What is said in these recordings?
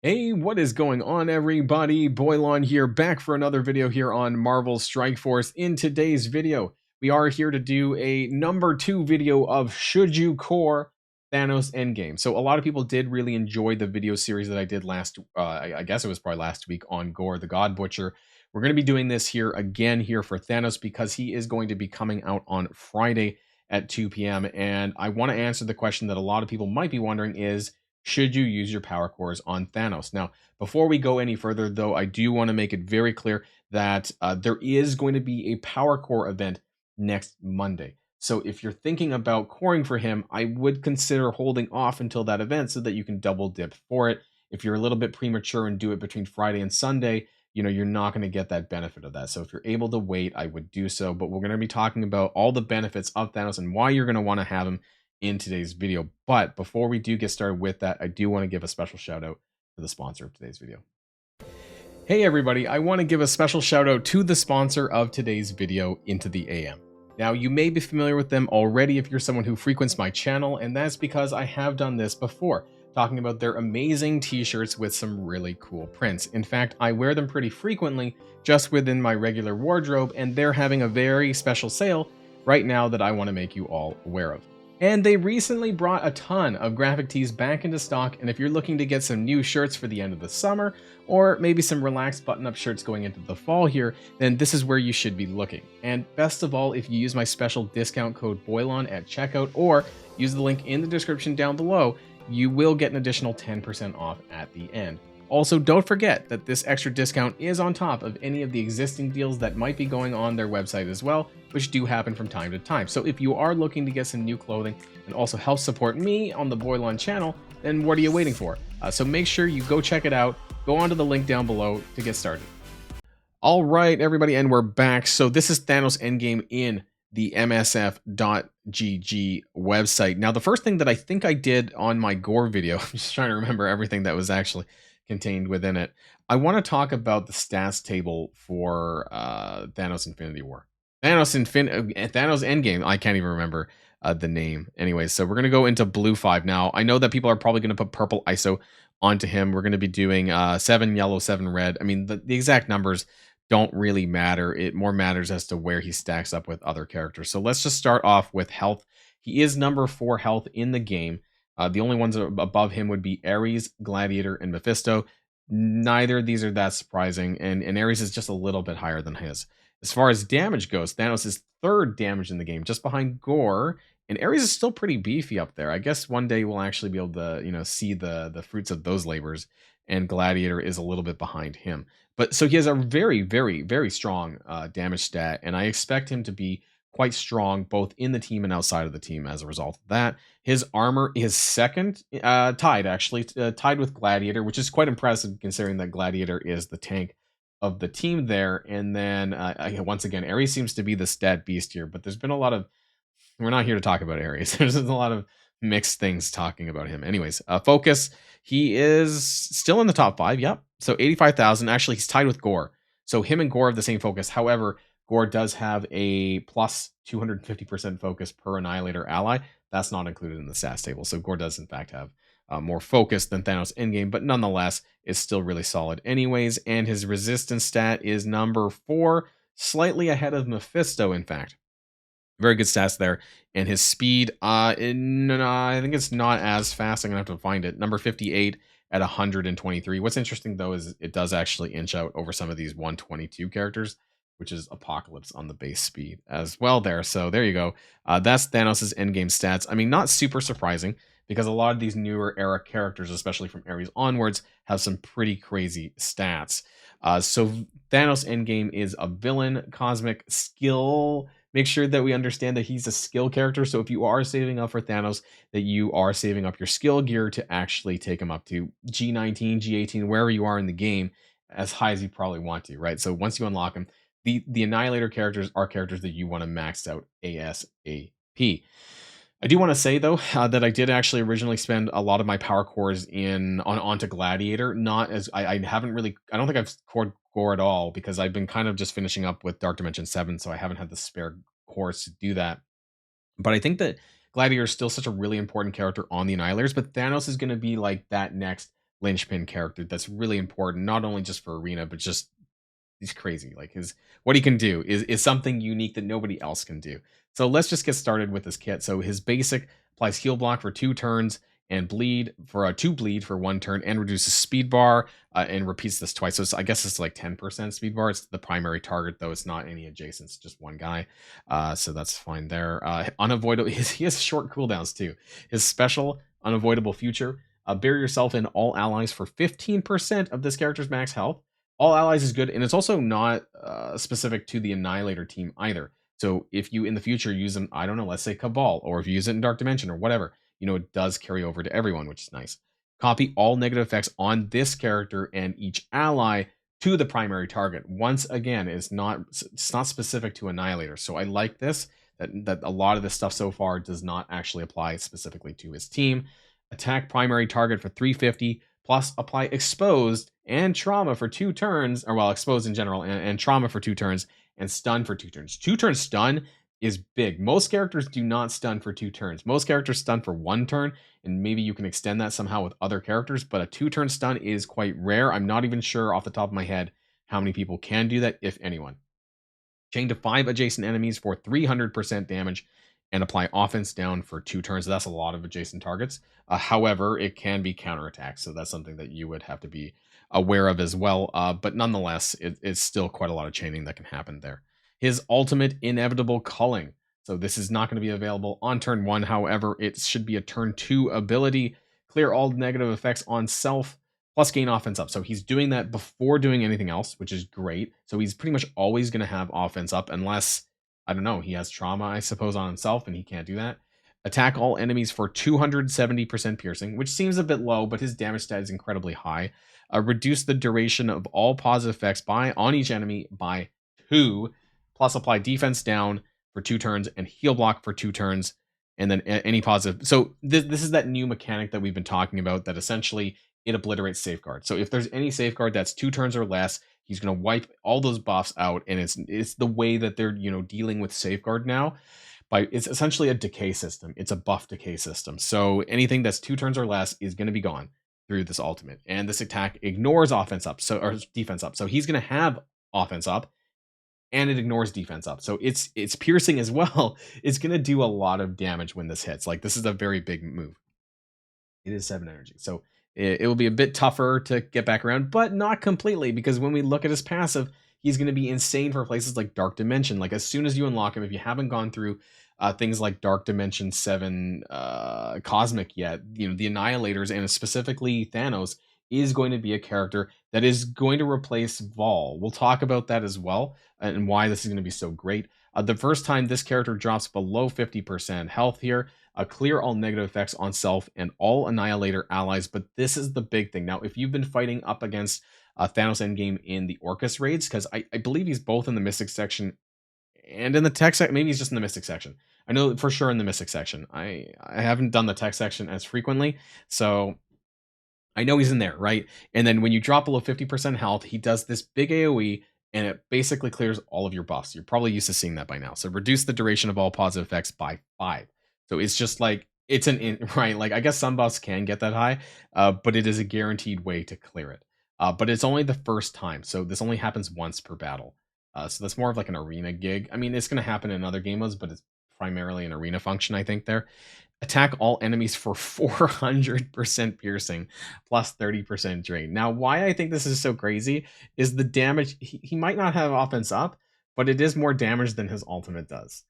Hey, what is going on, everybody? Boilon here, back for another video here on Marvel Strike Force. In today's video, we are here to do a #2 video of Should You Core Thanos Endgame. So a lot of people did really enjoy the video series that I did last, I guess it was probably last week, on Gore the God Butcher. We're going to be doing this here again here for Thanos because he is going to be coming out on Friday at 2 p.m. And I want to answer the question that a lot of people might be wondering is, should you use your power cores on Thanos? Now, before we go any further, though, I do want to make it very clear that there is going to be a power core event next Monday. So if you're thinking about coring for him, I would consider holding off until that event so that you can double dip for it. If you're a little bit premature and do it between Friday and Sunday, you're not going to get that benefit of that. So if you're able to wait, I would do so. But we're going to be talking about all the benefits of Thanos and why you're going to want to have him in today's video. But before we do get started with that, I do want to give a special shout out to the sponsor of today's video. Hey everybody, I want to give a special shout out to the sponsor of today's video, Into the AM. Now, you may be familiar with them already if you're someone who frequents my channel, and that's because I have done this before, talking about their amazing t-shirts with some really cool prints. In fact, I wear them pretty frequently just within my regular wardrobe, and they're having a very special sale right now that I want to make you all aware of. And they recently brought a ton of graphic tees back into stock, and if you're looking to get some new shirts for the end of the summer, or maybe some relaxed button-up shirts going into the fall here, then this is where you should be looking. And best of all, if you use my special discount code Boilon at checkout, or use the link in the description down below, you will get an additional 10% off at the end. Also, don't forget that this extra discount is on top of any of the existing deals that might be going on their website as well, which do happen from time to time. So if you are looking to get some new clothing and also help support me on the Boilon channel, then what are you waiting for? So make sure you go check it out. Go onto the link down below to get started. All right, everybody, and we're back. So this is Thanos Endgame in the msf.gg website. Now, the first thing that I think I did on my Gore video, I'm just trying to remember everything that was actually contained within it. I want to talk about the stats table for Thanos Infinity War. Thanos Endgame. I can't even remember the name. Anyways, so we're going to go into blue 5 now. I know that people are probably going to put purple ISO onto him. We're going to be doing 7 yellow, 7 red. I mean, the exact numbers don't really matter. It more matters as to where he stacks up with other characters. So let's just start off with health. He is number 4 health in the game. The only ones above him would be Ares, Gladiator, and Mephisto. Neither of these are that surprising, and Ares is just a little bit higher than his. As far as damage goes, Thanos is 3rd damage in the game, just behind Gore, and Ares is still pretty beefy up there. I guess one day we'll actually be able to, see the fruits of those labors, and Gladiator is a little bit behind him. But so he has a very, very, very strong damage stat, and I expect him to be quite strong both in the team and outside of the team as a result of that. His armor is 2nd, tied with Gladiator, which is quite impressive considering that Gladiator is the tank of the team there. And then once again, Ares seems to be the stat beast here, but there's been a lot of, we're not here to talk about Ares. There's a lot of mixed things talking about him. Anyways, focus, he is still in the top 5. Yep. So 85,000. Actually, he's tied with Gore. So him and Gore have the same focus. However, Gore does have a plus 250% focus per Annihilator ally. That's not included in the stats table. So Gore does, in fact, have more focus than Thanos Endgame, but nonetheless, is still really solid anyways. And his resistance stat is number 4, slightly ahead of Mephisto, in fact. Very good stats there. And his speed, I think it's not as fast. I'm going to have to find it. Number 58 at 123. What's interesting, though, is it does actually inch out over some of these 122 characters, which is Apocalypse on the base speed as well there. So there you go. That's Thanos' endgame stats. I mean, not super surprising because a lot of these newer era characters, especially from Ares onwards, have some pretty crazy stats. So Thanos endgame is a villain, cosmic skill. Make sure that we understand that he's a skill character. So if you are saving up for Thanos, that you are saving up your skill gear to actually take him up to G19, G18, wherever you are in the game, as high as you probably want to, right? So once you unlock him, the Annihilator characters are characters that you want to max out ASAP. I do want to say, though, that I did actually originally spend a lot of my power cores onto Gladiator. Not as I haven't really, I don't think I've cored Gore at all because I've been kind of just finishing up with Dark Dimension 7, so I haven't had the spare cores to do that. But I think that Gladiator is still such a really important character on the Annihilators, but Thanos is going to be like that next linchpin character that's really important, not only just for arena, but just he's crazy. Like his what he can do is something unique that nobody else can do. So let's just get started with this kit. So his basic applies heal block for 2 turns and bleed for a 2 bleed for 1 turn and reduces speed bar and repeats this twice. So I guess it's like 10% speed bar. It's the primary target though. It's not any adjacents, just one guy. So that's fine there. Unavoidable. He has short cooldowns too. His special unavoidable future. Bury yourself in all allies for 15% of this character's max health. All allies is good, and it's also not specific to the Annihilator team either. So if you in the future use them, I don't know, let's say Cabal, or if you use it in Dark Dimension or whatever, it does carry over to everyone, which is nice. Copy all negative effects on this character and each ally to the primary target. Once again, it's not specific to Annihilator. So I like this, that a lot of this stuff so far does not actually apply specifically to his team. Attack primary target for 350, plus apply exposed and trauma for 2 turns, or well, exposed in general, and trauma for 2 turns, and stun for 2 turns. 2 turn stun is big. Most characters do not stun for 2 turns. Most characters stun for 1 turn, and maybe you can extend that somehow with other characters, but a 2 turn stun is quite rare. I'm not even sure off the top of my head how many people can do that, if anyone. Chain to 5 adjacent enemies for 300% damage and apply offense down for 2 turns. That's a lot of adjacent targets. However, it can be counterattacked, so that's something that you would have to be aware of as well. But nonetheless, it's still quite a lot of chaining that can happen there. His ultimate inevitable culling. So this is not going to be available on turn 1. However, it should be a turn 2 ability. Clear all negative effects on self plus gain offense up. So he's doing that before doing anything else, which is great. So he's pretty much always going to have offense up unless, I don't know, he has trauma, I suppose, on himself, and he can't do that. Attack all enemies for 270% piercing, which seems a bit low, but his damage stat is incredibly high. Reduce the duration of all positive effects on each enemy by 2, plus apply defense down for 2 turns and heal block for 2 turns, and then any positive. So this is that new mechanic that we've been talking about, that essentially it obliterates safeguard. So if there's any safeguard that's 2 turns or less, he's going to wipe all those buffs out, and it's the way that they're dealing with safeguard now. It's essentially a decay system. It's a buff decay system. So anything that's 2 turns or less is going to be gone through this ultimate, and this attack ignores offense up, or defense up. So he's going to have offense up, and it ignores defense up. So it's piercing as well. It's going to do a lot of damage when this hits. Like, this is a very big move. It is 7 energy. So it will be a bit tougher to get back around, but not completely, because when we look at his passive, he's going to be insane for places like Dark Dimension. Like, as soon as you unlock him, if you haven't gone through things like Dark Dimension 7 Cosmic yet, the Annihilators, and specifically Thanos, is going to be a character that is going to replace Vol. We'll talk about that as well, and why this is going to be so great. The first time this character drops below 50% health here, clear all negative effects on self and all Annihilator allies. But this is the big thing. Now, if you've been fighting up against Thanos Endgame in the Orcus raids, because I believe he's both in the Mystic section and in the tech section. Maybe he's just in the Mystic section. I know for sure in the Mystic section. I haven't done the tech section as frequently, so I know he's in there, right? And then when you drop below 50% health, he does this big AoE, and it basically clears all of your buffs. You're probably used to seeing that by now. So reduce the duration of all positive effects by 5. So it's just like, right? Like, I guess some buffs can get that high, but it is a guaranteed way to clear it. But it's only the first time. So this only happens once per battle. So that's more of like an arena gig. I mean, it's going to happen in other game modes, but it's primarily an arena function, I think, there. Attack all enemies for 400% piercing plus 30% drain. Now, why I think this is so crazy is the damage. He might not have offense up, but it is more damage than his ultimate does.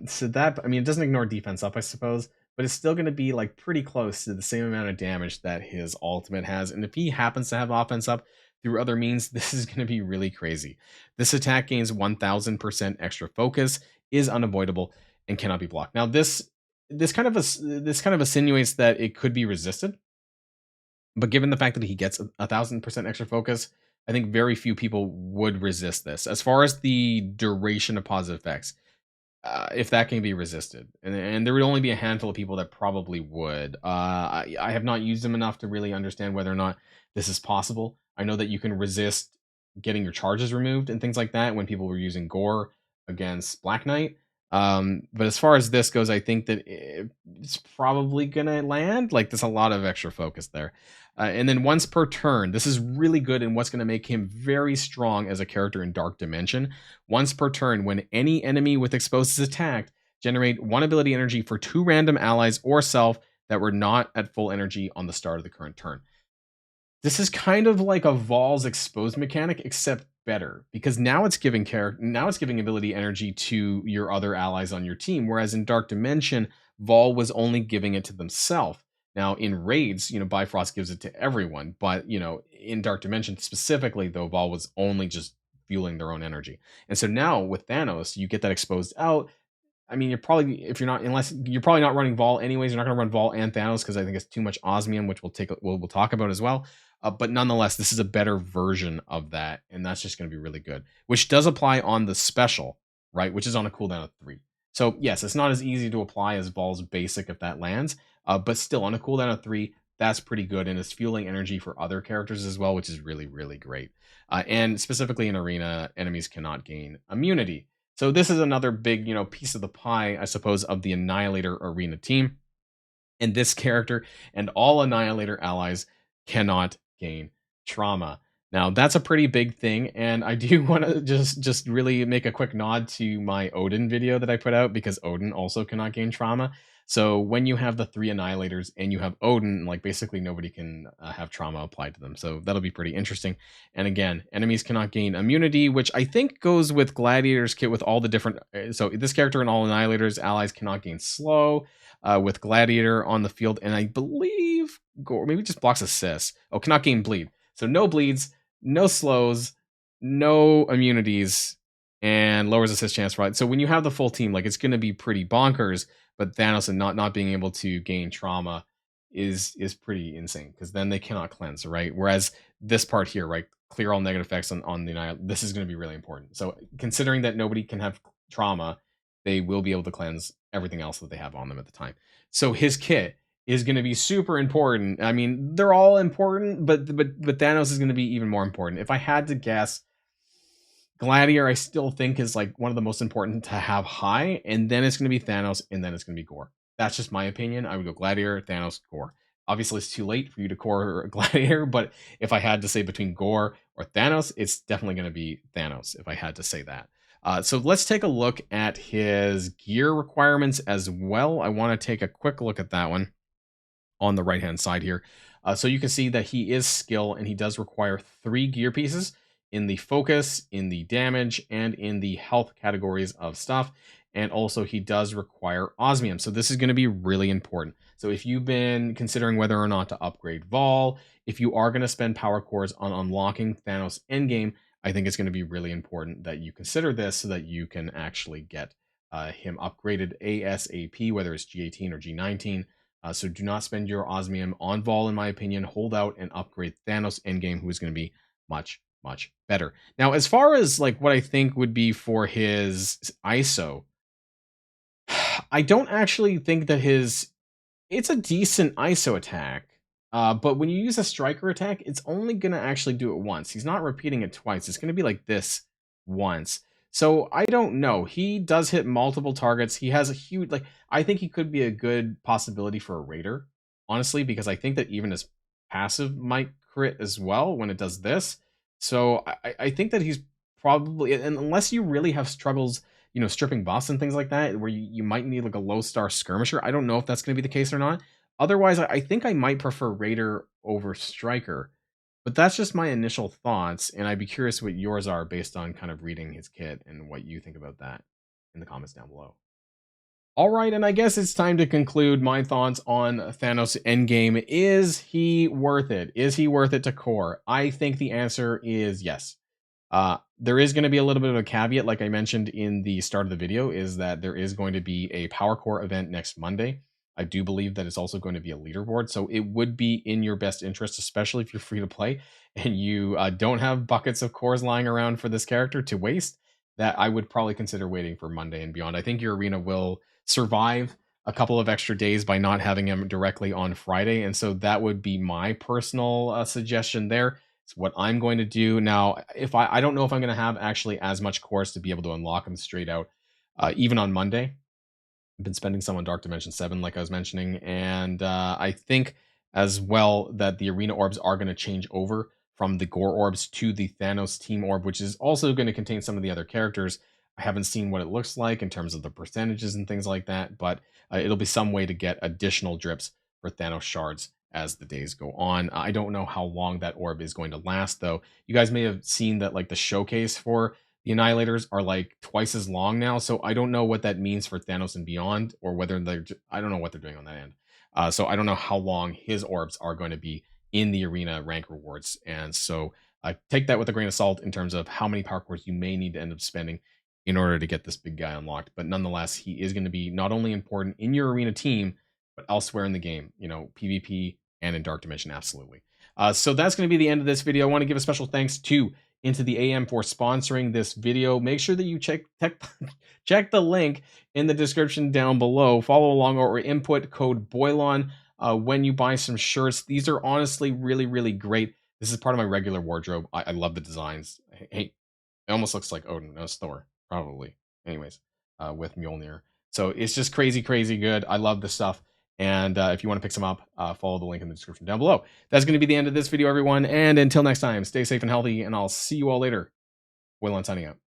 So that, I mean, it doesn't ignore defense up, I suppose, but it's still going to be like pretty close to the same amount of damage that his ultimate has. And if he happens to have offense up through other means, this is going to be really crazy. This attack gains 1000% extra focus, is unavoidable, and cannot be blocked. Now, this kind of insinuates that it could be resisted, but given the fact that he gets 1000% extra focus, I think very few people would resist this. As far as the duration of positive effects, if that can be resisted, and there would only be a handful of people that probably would. I have not used them enough to really understand whether or not this is possible. I know that you can resist getting your charges removed and things like that when people were using Gore against Black Knight. But as far as this goes, I think that it's probably gonna land. Like, there's a lot of extra focus there. And then once per turn, this is really good and what's going to make him very strong as a character in Dark Dimension. Once per turn, when any enemy with exposed is attacked, generate 1 ability energy for 2 random allies or self that were not at full energy on the start of the current turn. This is kind of like a Vol's exposed mechanic, except better, because now it's giving ability energy to your other allies on your team, whereas in Dark Dimension, Vol was only giving it to themselves. Now in raids, Bifrost gives it to everyone, but in Dark Dimension specifically, though, Vol was only just fueling their own energy. And so now with Thanos, you get that exposed out. I mean, you're probably unless you're probably not running Vol anyways. You're not going to run Vol and Thanos because I think it's too much osmium, which we'll talk about as well. But nonetheless, this is a better version of that, and that's just going to be really good. Which does apply on the special, right? Which is on a cooldown of 3. So yes, it's not as easy to apply as Vol's basic if that lands, but still on a cooldown of 3, that's pretty good, and it's fueling energy for other characters as well, which is really, really great. And specifically in Arena, enemies cannot gain immunity. So this is another big, piece of the pie, I suppose, of the Annihilator Arena team. And this character and all Annihilator allies cannot gain trauma. Now, that's a pretty big thing, and I do want to just really make a quick nod to my Odin video that I put out, because Odin also cannot gain trauma. So when you have the 3 Annihilators and you have Odin, like basically nobody can have trauma applied to them. So that'll be pretty interesting. And again, enemies cannot gain immunity, which I think goes with Gladiator's kit with all the different... So this character and all Annihilators allies cannot gain slow with Gladiator on the field. And I believe Gore maybe just blocks assists. Oh, cannot gain bleed. So no bleeds, no slows, no immunities, and lowers assist chance, right? So when you have the full team, like, it's going to be pretty bonkers. But Thanos and not being able to gain trauma is pretty insane, because then they cannot cleanse, right? Whereas this part here, right, clear all negative effects on the Annihilate, this is going to be really important. So considering that nobody can have trauma, they will be able to cleanse everything else that they have on them at the time. So his kit is going to be super important. I mean, they're all important, but Thanos is going to be even more important. If I had to guess, Gladiator I still think is like one of the most important to have high, and then it's going to be Thanos, and then it's going to be Gore. That's just my opinion. I would go Gladiator, Thanos, Gore. Obviously, it's too late for you to core Gladiator, but if I had to say between Gore or Thanos, it's definitely going to be Thanos, if I had to say that. So let's take a look at his gear requirements as well. I want to take a quick look at that one on the right-hand side here. So you can see that he is skill, and he does require 3 gear pieces in the focus, in the damage, and in the health categories of stuff. And also he does require osmium. So this is going to be really important. So if you've been considering whether or not to upgrade Vol, if you are going to spend power cores on unlocking Thanos endgame, I think it's going to be really important that you consider this so that you can actually get him upgraded ASAP, whether it's G18 or G19. So do not spend your osmium on Vol, in my opinion. Hold out and upgrade Thanos endgame, who is going to be much better. Now, as far as like what I think would be for his ISO, I don't actually think that it's a decent ISO attack. But when you use a striker attack, it's only gonna actually do it once. He's not repeating it twice. It's gonna be like this once. So I don't know. He does hit multiple targets. He has a huge, like, I think he could be a good possibility for a raider, honestly, because I think that even his passive might crit as well when it does this. So I think that he's probably, unless you really have struggles, stripping buffs and things like that, where you might need like a low star skirmisher. I don't know if that's going to be the case or not. Otherwise, I think I might prefer Raider over Striker. But that's just my initial thoughts, and I'd be curious what yours are based on kind of reading his kit and what you think about that in the comments down below. All right, and I guess it's time to conclude my thoughts on Thanos Endgame. Is he worth it? Is he worth it to core? I think the answer is yes. There is going to be a little bit of a caveat, like I mentioned in the start of the video, is that there is going to be a Power Core event next Monday. I do believe that it's also going to be a leaderboard, so it would be in your best interest, especially if you're free to play and you don't have buckets of cores lying around for this character to waste, that I would probably consider waiting for Monday and beyond. I think your arena will survive a couple of extra days by not having him directly on Friday, and so that would be my personal suggestion there. It's what I'm going to do. Now, if I don't know if I'm going to have actually as much cores to be able to unlock them straight out, even on Monday. I've been spending some on Dark Dimension 7, like I was mentioning, and I think as well that the arena orbs are going to change over from the Gore orbs to the Thanos team orb, which is also going to contain some of the other characters. I haven't seen what it looks like in terms of the percentages and things like that, but it'll be some way to get additional drips for Thanos shards as the days go on. I don't know how long that orb is going to last, though. You guys may have seen that like the showcase for the Annihilators are like twice as long now, so I don't know what that means for Thanos and beyond, or whether I don't know what they're doing on that end. So I don't know how long his orbs are going to be in the arena rank rewards, and so I take that with a grain of salt in terms of how many power cores you may need to end up spending in order to get this big guy unlocked. But nonetheless, he is going to be not only important in your arena team, but elsewhere in the game, PvP and in Dark Dimension, absolutely. So that's going to be the end of this video. I want to give a special thanks to Into the AM for sponsoring this video. Make sure that you check the link in the description down below. Follow along or input code Boilon when you buy some shirts. These are honestly really, really great. This is part of my regular wardrobe. I love the designs. Hey, it almost looks like Odin. No, Thor, probably. Anyways, with Mjolnir. So it's just crazy, crazy good. I love this stuff. And if you want to pick some up, follow the link in the description down below. That's going to be the end of this video, everyone. And until next time, stay safe and healthy, and I'll see you all later. Boilon signing out.